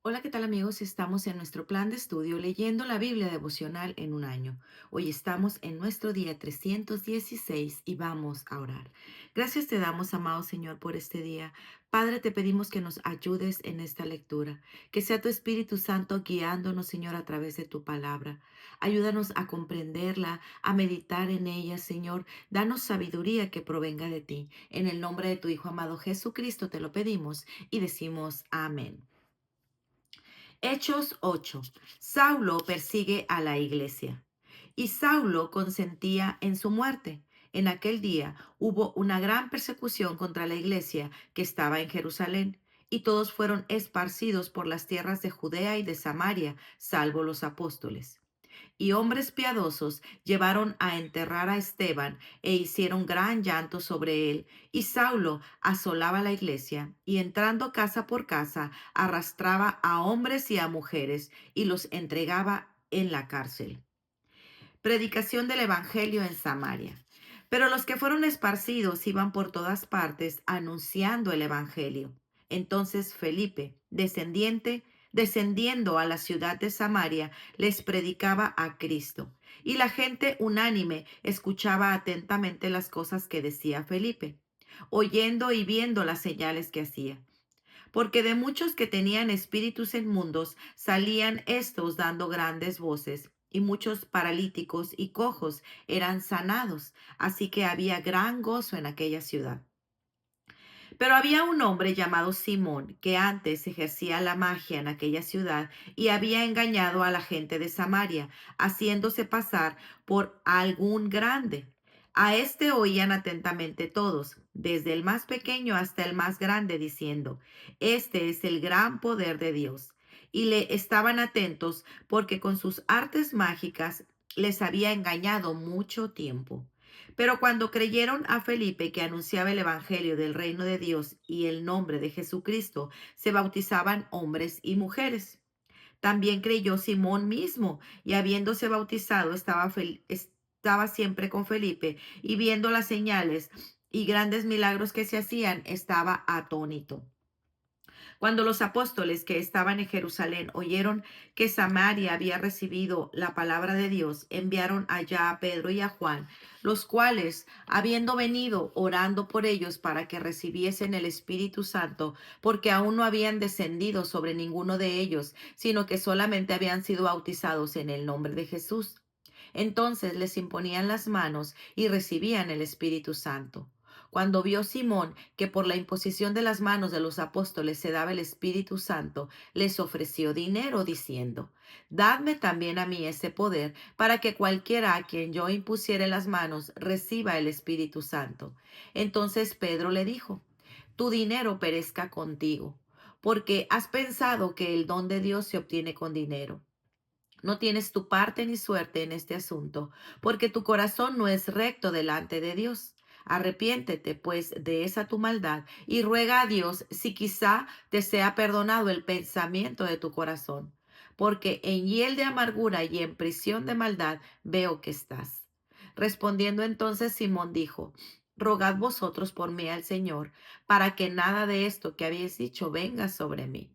Hola, ¿qué tal amigos? Estamos en nuestro plan de estudio leyendo la Biblia devocional en un año. Hoy estamos en nuestro día 316 y vamos a orar. Gracias te damos, amado Señor, por este día. Padre, te pedimos que nos ayudes en esta lectura, que sea tu Espíritu Santo guiándonos, Señor, a través de tu palabra. Ayúdanos a comprenderla, a meditar en ella, Señor. Danos sabiduría que provenga de ti. En el nombre de tu Hijo amado Jesucristo te lo pedimos y decimos amén. Hechos 8. Saulo persigue a la iglesia. Y Saulo consentía en su muerte. En aquel día hubo una gran persecución contra la iglesia que estaba en Jerusalén, y todos fueron esparcidos por las tierras de Judea y de Samaria, salvo los apóstoles. Y hombres piadosos llevaron a enterrar a Esteban e hicieron gran llanto sobre él. Y Saulo asolaba la iglesia y entrando casa por casa arrastraba a hombres y a mujeres y los entregaba en la cárcel. Predicación del Evangelio en Samaria. Pero los que fueron esparcidos iban por todas partes anunciando el Evangelio. Entonces Felipe, descendiendo a la ciudad de Samaria, les predicaba a Cristo. Y la gente unánime escuchaba atentamente las cosas que decía Felipe, oyendo y viendo las señales que hacía. Porque de muchos que tenían espíritus inmundos salían estos dando grandes voces, y muchos paralíticos y cojos eran sanados, así que había gran gozo en aquella ciudad. Pero había un hombre llamado Simón, que antes ejercía la magia en aquella ciudad y había engañado a la gente de Samaria, haciéndose pasar por algún grande. A este oían atentamente todos, desde el más pequeño hasta el más grande, diciendo, este es el gran poder de Dios. Y le estaban atentos porque con sus artes mágicas les había engañado mucho tiempo. Pero cuando creyeron a Felipe que anunciaba el Evangelio del reino de Dios y el nombre de Jesucristo, se bautizaban hombres y mujeres. También creyó Simón mismo, y habiéndose bautizado estaba siempre con Felipe, y viendo las señales y grandes milagros que se hacían, estaba atónito. Cuando los apóstoles que estaban en Jerusalén oyeron que Samaria había recibido la palabra de Dios, enviaron allá a Pedro y a Juan, los cuales, habiendo venido orando por ellos para que recibiesen el Espíritu Santo, porque aún no habían descendido sobre ninguno de ellos, sino que solamente habían sido bautizados en el nombre de Jesús. Entonces les imponían las manos y recibían el Espíritu Santo. Cuando vio Simón que por la imposición de las manos de los apóstoles se daba el Espíritu Santo, les ofreció dinero, diciendo, dadme también a mí ese poder, para que cualquiera a quien yo impusiere las manos reciba el Espíritu Santo. Entonces Pedro le dijo, tu dinero perezca contigo, porque has pensado que el don de Dios se obtiene con dinero. No tienes tu parte ni suerte en este asunto, porque tu corazón no es recto delante de Dios. Arrepiéntete, pues, de esa tu maldad y ruega a Dios si quizá te sea perdonado el pensamiento de tu corazón, porque en hiel de amargura y en prisión de maldad veo que estás. Respondiendo entonces Simón dijo, rogad vosotros por mí al Señor, para que nada de esto que habéis dicho venga sobre mí.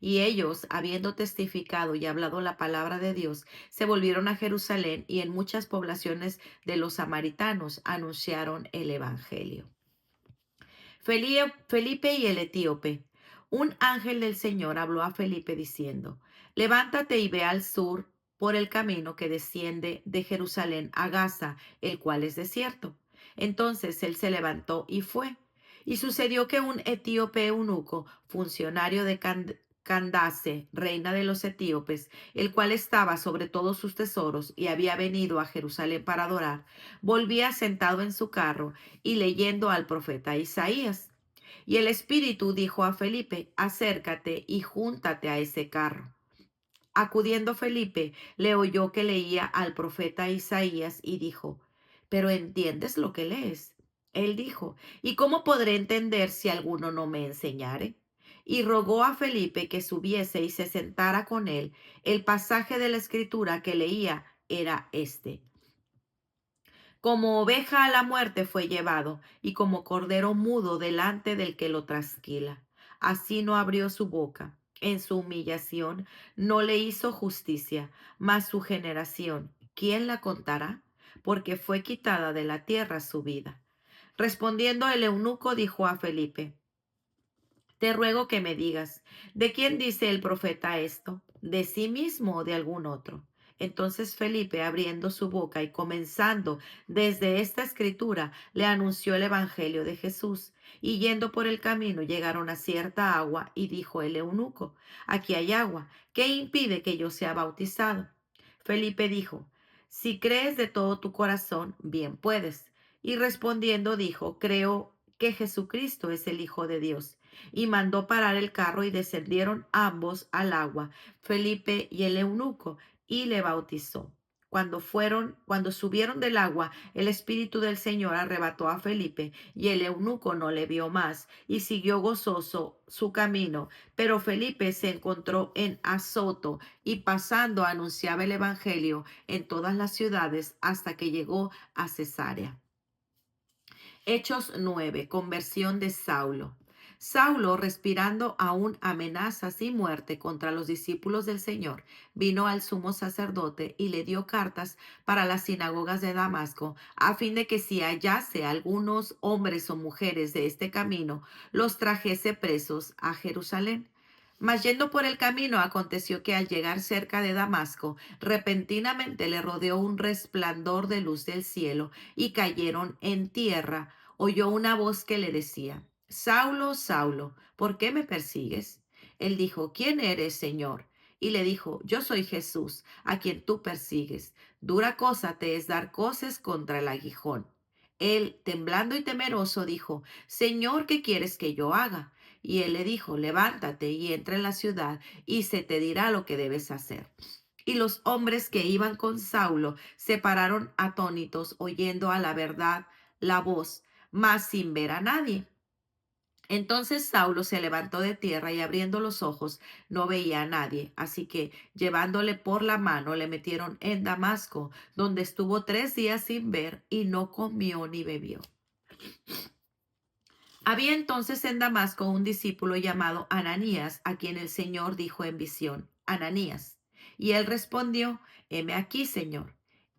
Y ellos, habiendo testificado y hablado la palabra de Dios, se volvieron a Jerusalén y en muchas poblaciones de los samaritanos anunciaron el Evangelio. Felipe y el etíope. Un ángel del Señor habló a Felipe diciendo, levántate y ve al sur por el camino que desciende de Jerusalén a Gaza, el cual es desierto. Entonces él se levantó y fue. Y sucedió que un etíope eunuco, funcionario de Candace, reina de los etíopes, el cual estaba sobre todos sus tesoros y había venido a Jerusalén para adorar, volvía sentado en su carro y leyendo al profeta Isaías. Y el Espíritu dijo a Felipe, acércate y júntate a ese carro. Acudiendo Felipe, le oyó que leía al profeta Isaías y dijo, ¿pero entiendes lo que lees? Él dijo, ¿y cómo podré entender si alguno no me enseñare? Y rogó a Felipe que subiese y se sentara con él. El pasaje de la escritura que leía era este. Como oveja a la muerte fue llevado, y como cordero mudo delante del que lo trasquila. Así no abrió su boca. en su humillación no le hizo justicia, mas su generación, ¿quién la contará? Porque fue quitada de la tierra su vida. Respondiendo el eunuco dijo a Felipe: te ruego que me digas, ¿de quién dice el profeta esto? ¿De sí mismo o de algún otro? Entonces Felipe, abriendo su boca y comenzando desde esta escritura, le anunció el evangelio de Jesús. Y yendo por el camino llegaron a cierta agua, y dijo el eunuco: aquí hay agua, ¿qué impide que yo sea bautizado? Felipe dijo: si crees de todo tu corazón, bien puedes. Y respondiendo dijo: creo que Jesucristo es el Hijo de Dios. Y mandó parar el carro y descendieron ambos al agua, Felipe y el eunuco, y le bautizó. Cuando subieron del agua, el Espíritu del Señor arrebató a Felipe, y el eunuco no le vio más, y siguió gozoso su camino. Pero Felipe se encontró en Azoto, y pasando anunciaba el Evangelio en todas las ciudades hasta que llegó a Cesarea. Hechos 9. Conversión de Saulo. Saulo, respirando aún amenazas y muerte contra los discípulos del Señor, vino al sumo sacerdote y le dio cartas para las sinagogas de Damasco, a fin de que si hallase algunos hombres o mujeres de este camino, los trajese presos a Jerusalén. Mas yendo por el camino, aconteció que al llegar cerca de Damasco, repentinamente le rodeó un resplandor de luz del cielo, y cayeron en tierra. Oyó una voz que le decía: Saulo, Saulo, ¿por qué me persigues? Él dijo: ¿quién eres, Señor? Y le dijo: yo soy Jesús, a quien tú persigues. Dura cosa te es dar coces contra el aguijón. Él, temblando y temeroso, dijo: Señor, ¿qué quieres que yo haga? Y él le dijo: levántate y entra en la ciudad, y se te dirá lo que debes hacer. Y los hombres que iban con Saulo se pararon atónitos, oyendo a la verdad la voz, mas sin ver a nadie. Entonces Saulo se levantó de tierra y abriendo los ojos no veía a nadie. Así que llevándole por la mano le metieron en Damasco, donde estuvo 3 días sin ver y no comió ni bebió. Había entonces en Damasco un discípulo llamado Ananías, a quien el Señor dijo en visión: Ananías. Y él respondió: heme aquí, Señor.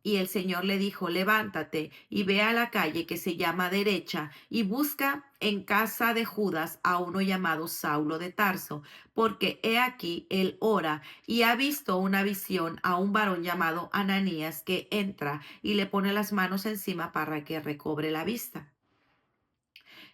Y el Señor le dijo: levántate y ve a la calle que se llama Derecha, y busca en casa de Judas a uno llamado Saulo de Tarso, porque he aquí él ora y ha visto una visión a un varón llamado Ananías, que entra y le pone las manos encima para que recobre la vista.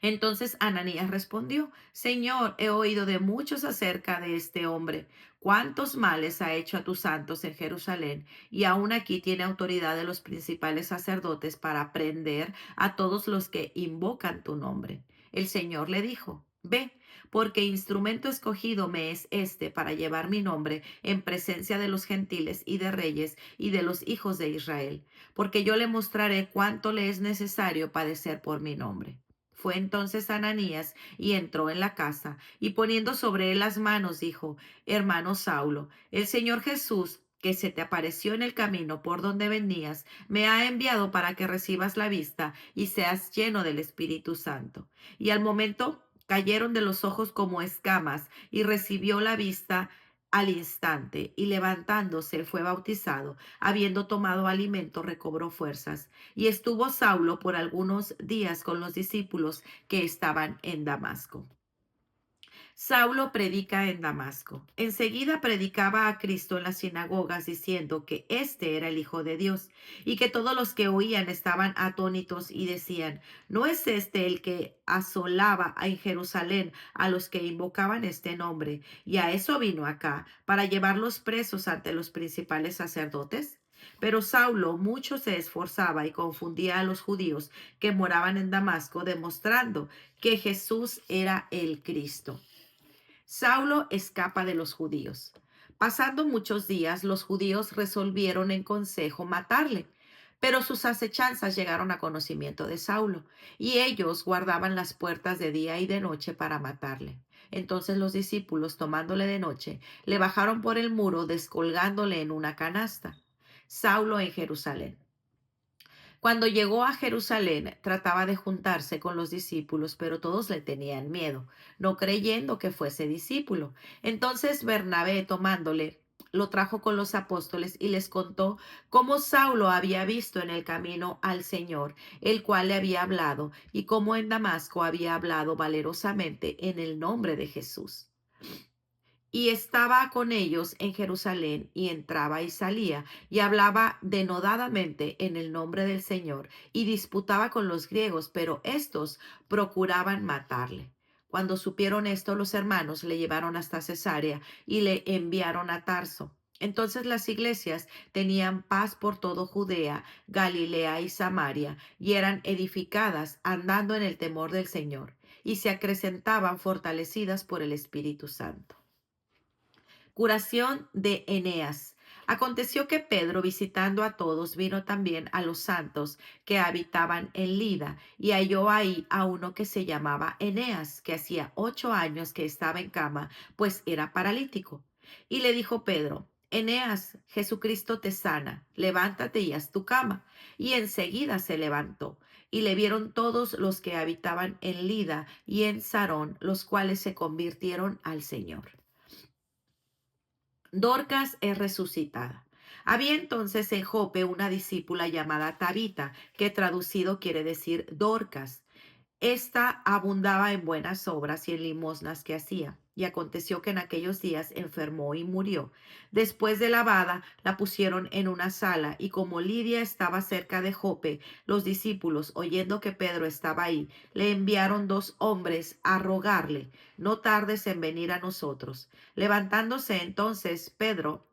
Entonces Ananías respondió: Señor, he oído de muchos acerca de este hombre, cuántos males ha hecho a tus santos en Jerusalén, y aún aquí tiene autoridad de los principales sacerdotes para prender a todos los que invocan tu nombre. El Señor le dijo: Ve, porque instrumento escogido me es este para llevar mi nombre en presencia de los gentiles y de reyes y de los hijos de Israel, porque yo le mostraré cuánto le es necesario padecer por mi nombre. Fue entonces Ananías y entró en la casa, y poniendo sobre él las manos, dijo: hermano Saulo, el Señor Jesús, que se te apareció en el camino por donde venías, me ha enviado para que recibas la vista y seas lleno del Espíritu Santo. Y al momento cayeron de los ojos como escamas, y recibió la vista al instante, y levantándose fue bautizado. Habiendo tomado alimento, recobró fuerzas. Y estuvo Saulo por algunos días con los discípulos que estaban en Damasco. Saulo predica en Damasco. Enseguida predicaba a Cristo en las sinagogas, diciendo que éste era el Hijo de Dios, y que todos los que oían estaban atónitos y decían: ¿no es este el que asolaba en Jerusalén a los que invocaban este nombre? Y a eso vino acá, para llevarlos presos ante los principales sacerdotes. Pero Saulo mucho se esforzaba y confundía a los judíos que moraban en Damasco, demostrando que Jesús era el Cristo. Saulo escapa de los judíos. Pasando muchos días, los judíos resolvieron en consejo matarle, pero sus acechanzas llegaron a conocimiento de Saulo, y ellos guardaban las puertas de día y de noche para matarle. Entonces los discípulos, tomándole de noche, le bajaron por el muro, descolgándole en una canasta. Saulo en Jerusalén. Cuando llegó a Jerusalén, trataba de juntarse con los discípulos, pero todos le tenían miedo, no creyendo que fuese discípulo. Entonces Bernabé, tomándole, lo trajo con los apóstoles y les contó cómo Saulo había visto en el camino al Señor, el cual le había hablado, y cómo en Damasco había hablado valerosamente en el nombre de Jesús. Y estaba con ellos en Jerusalén, y entraba y salía, y hablaba denodadamente en el nombre del Señor, y disputaba con los griegos, pero éstos procuraban matarle. Cuando supieron esto, los hermanos le llevaron hasta Cesarea y le enviaron a Tarso. Entonces las iglesias tenían paz por todo Judea, Galilea y Samaria, y eran edificadas andando en el temor del Señor, y se acrecentaban fortalecidas por el Espíritu Santo. Curación de Eneas. Aconteció que Pedro, visitando a todos, vino también a los santos que habitaban en Lida, y halló ahí a uno que se llamaba Eneas, que hacía 8 años que estaba en cama, pues era paralítico. Y le dijo Pedro: Eneas, Jesucristo te sana, levántate y haz tu cama. Y enseguida se levantó. Y le vieron todos los que habitaban en Lida y en Sarón, los cuales se convirtieron al Señor. Dorcas es resucitada. Había entonces en Jope una discípula llamada Tabita, que traducido quiere decir Dorcas. Esta abundaba en buenas obras y en limosnas que hacía. Y aconteció que en aquellos días enfermó y murió. Después de lavada, la pusieron en una sala, y como Lidia estaba cerca de Jope, los discípulos, oyendo que Pedro estaba ahí, le enviaron 2 hombres a rogarle: no tardes en venir a nosotros. Levantándose entonces Pedro,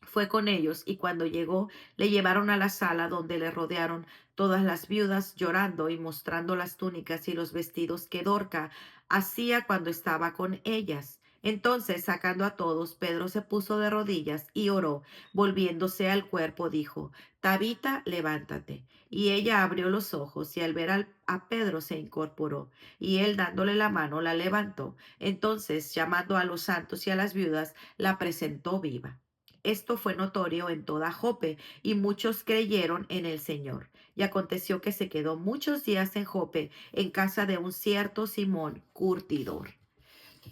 fue con ellos, y cuando llegó, le llevaron a la sala, donde le rodearon todas las viudas llorando y mostrando las túnicas y los vestidos que Dorca hacía cuando estaba con ellas. Entonces, sacando a todos, Pedro se puso de rodillas y oró. Volviéndose al cuerpo, dijo: Tabita, levántate. Y ella abrió los ojos, y al ver a Pedro se incorporó, y él, dándole la mano, la levantó. Entonces, llamando a los santos y a las viudas, la presentó viva. Esto fue notorio en toda Jope, y muchos creyeron en el Señor. Y aconteció que se quedó muchos días en Jope, en casa de un cierto Simón curtidor.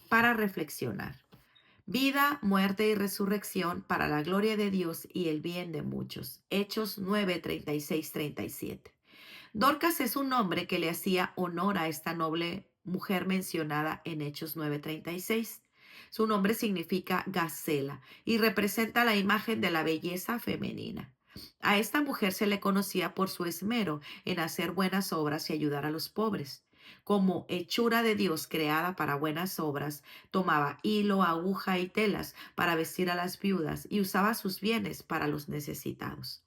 Para reflexionar: vida, muerte y resurrección para la gloria de Dios y el bien de muchos. Hechos 9:36-37. Dorcas es un nombre que le hacía honor a esta noble mujer mencionada en Hechos 9:36. Su nombre significa Gacela y representa la imagen de la belleza femenina. A esta mujer se le conocía por su esmero en hacer buenas obras y ayudar a los pobres. Como hechura de Dios creada para buenas obras, tomaba hilo, aguja y telas para vestir a las viudas, y usaba sus bienes para los necesitados.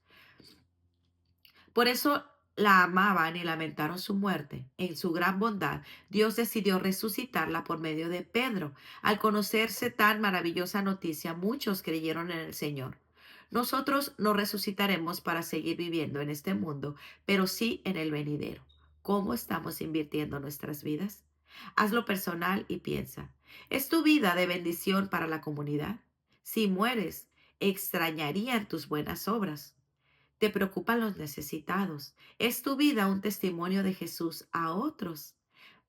Por eso la amaban y lamentaron su muerte. En su gran bondad, Dios decidió resucitarla por medio de Pedro. Al conocerse tan maravillosa noticia, muchos creyeron en el Señor. Nosotros no resucitaremos para seguir viviendo en este mundo, pero sí en el venidero. ¿Cómo estamos invirtiendo nuestras vidas? Hazlo personal y piensa: ¿es tu vida de bendición para la comunidad? Si mueres, extrañarían tus buenas obras. ¿Te preocupan los necesitados? ¿Es tu vida un testimonio de Jesús a otros?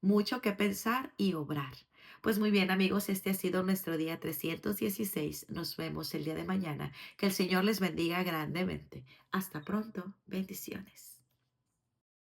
Mucho que pensar y obrar. Pues muy bien, amigos, este ha sido nuestro día 316. Nos vemos el día de mañana. Que el Señor les bendiga grandemente. Hasta pronto. Bendiciones.